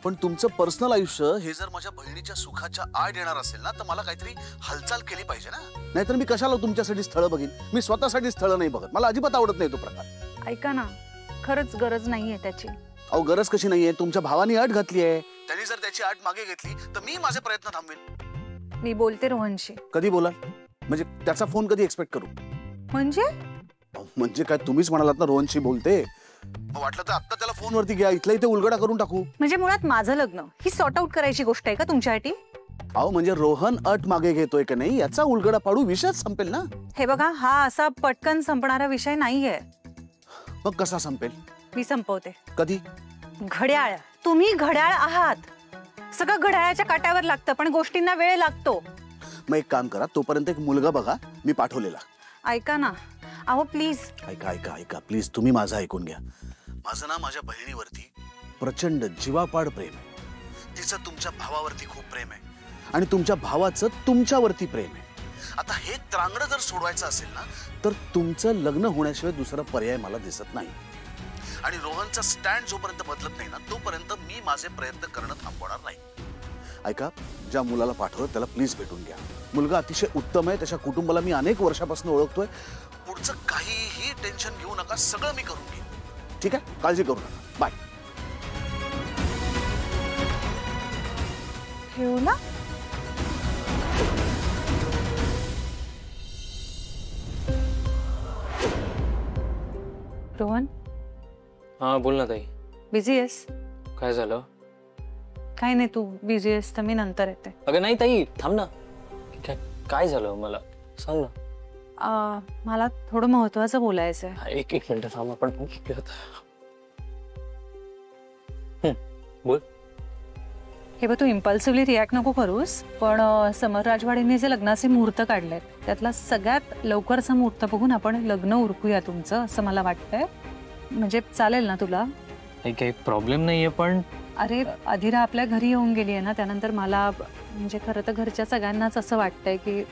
पण तुमचं पर्सनल आयुष्य हे जर माझ्या बहिणीच्या सुखाच्या आड येणार असेल ना, तर मला काहीतरी हालचाल केली पाहिजे ना. नाहीतर मी कशाला तुमच्यासाठी स्थळ बघीन? मी स्वतःसाठी स्थळ नाही बघत. मला अजिबात आवडत नाही तो प्रकार. ऐका ना, खरंच गरज नाहीये त्याची. अहो गरज कशी नाहीये? तुमच्या भावानी अट घातली आहे. त्यांनी जर त्याची अट मागे घेतली तर मी माझे प्रयत्न थांबवेन. मी बोलते रोहनशी. कधी बोलाल? म्हणजे त्याचा फोन कधी एक्सपेक्ट करू? म्हणजे काय तुम्हीच म्हणालात ना रोहनशी बोलते. वाटलं तर आता त्याला फोनवरती घ्या, इथल्या इथे उलगडा करून टाकू. म्हणजे मुळात माझं लग्न ही सॉर्ट आउट करायची गोष्ट आहे का तुमच्यासाठी? अहो म्हणजे रोहन अट मागे घेतोय का नाही याचा उलगडा पाडू, विषयच संपेल ना. हे बघा, हा असा पटकन संपणारा विषय नाहीये. मग कसा संपेल? मी संपवते. कधी? घड्याळ. तुम्ही घड्याळ आहात. सगळं घड्याळाच्या काट्यावर लागतं, पण गोष्टींना वेळ लागतो. मग एक काम करा, तोपर्यंत एक मुलगा बघा मी पाठवलेला. ऐका ना, अहो प्लीज. ऐका प्लीज, तुम्ही माझं ऐकून घ्या. माझं ना माझ्या बहिणीवरती प्रचंड जीवापाड प्रेम आहे. तिचं तुमच्या भावावरती खूप प्रेम आहे आणि तुमच्या भावाचं तुमच्यावरती प्रेम आहे. आता हे त्रांगडं जर सोडवायचं असेल ना, तर तुमचं लग्न होण्याशिवाय दुसरा पर्याय मला दिसत नाही. आणि रोहनचा स्टँड जोपर्यंत बदलत नाही ना, तोपर्यंत मी माझे प्रयत्न करणं थांबवणार नाही. ऐका, ज्या मुलाला पाठवलं त्याला प्लीज भेटून घ्या. मुलगा अतिशय उत्तम आहे. त्याच्या कुटुंबाला मी अनेक वर्षापासून ओळखतोय. पुढचं काहीही टेन्शन घेऊ नका, सगळं मी करून घेईन. ठीक आहे, काळजी करू नका. बाय. ठेवला? रोहन. हा बोल ना ताई. बिझी आहेस? काय झालं? काय नाही, तू बिझी आहेस तर मी नंतर येते. अगं नाही ताई, थांब ना. काय झालं मला सांग ना. मला थोडं महत्वाचं बोलायचं आहे. एक मिनिट थांब, आपण बोल. हे बघ, तू इम्पल्सिव्हली रिॲक्ट नको करूस, पण समर राजवाडेंनी जे लग्नाचे मुहूर्त काढलेत त्यातला सगळ्यात लवकरचा मुहूर्त बघून आपण लग्न उरकूया तुमचं, असं मला वाटतंय. म्हणजे चालेल ना तुला? काही प्रॉब्लेम नाहीये, पण अरे अधिरा आपल्या घरी येऊन गेली आहे ना, त्यानंतर मला म्हणजे खरं तर घरच्या सगळ्यांनाच असं वाटतंय की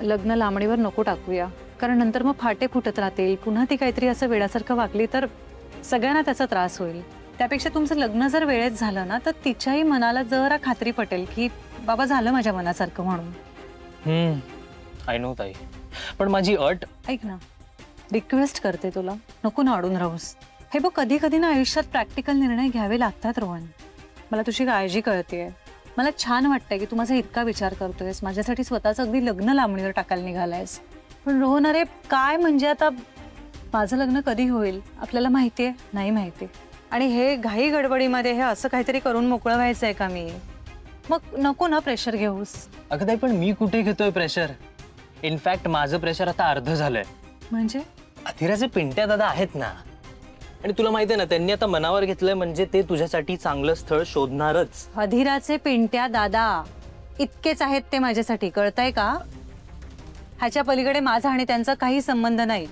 लग्न लांबणीवर नको टाकूया, कारण नंतर मग फाटे फुटत राहतील. पुन्हा ती काहीतरी असं वेड्यासारखं वागली तर सगळ्यांना त्याचा त्रास होईल. त्यापेक्षा तुमचं लग्न जर वेळेत झालं ना, तर तिच्याही मनाला जरा खात्री पटेल की बाबा झालं माझ्या मनासारखं म्हणून. आय नो ताई, पण माझी अट ऐक ना, रिक्वेस्ट करते तुला, नको ना अडून राहूस. हे बघ, कधी कधी ना आयुष्यात प्रॅक्टिकल निर्णय घ्यावे लागतात रोहन. मला तुझी काळजी कळतेय. मला छान वाटतंय की तू माझा इतका विचार करतोयस, माझ्यासाठी स्वतःचं अगदी लग्न लांबणीवर टाकायला निघालायस. पण रोहन, अरे काय म्हणजे आता माझं लग्न कधी होईल आपल्याला माहितीये? नाही माहिती. आणि हे घाई गडबडीमध्ये हे असं काहीतरी करून मोकळं व्हायचंय का मी? मग नको ना प्रेशर घेऊस. अगं ताई, पण मी कुठे घेतोय प्रेशर? इनफॅक्ट माझं प्रेशर आता अर्ध झालंय. म्हणजे अधिराचे पिंट्या दादा आहेत ना, आणि तुला माहिती आहे ना, त्यांनी आता मनावर घेतलंय म्हणजे ते तुझ्यासाठी चांगलं स्थळ शोधणारच. अधिराचे पिंट्या दादा इतकेच आहेत ते माझ्यासाठी, कळतंय का? ह्याच्या पलीकडे माझा आणि त्यांचा काही संबंध नाही.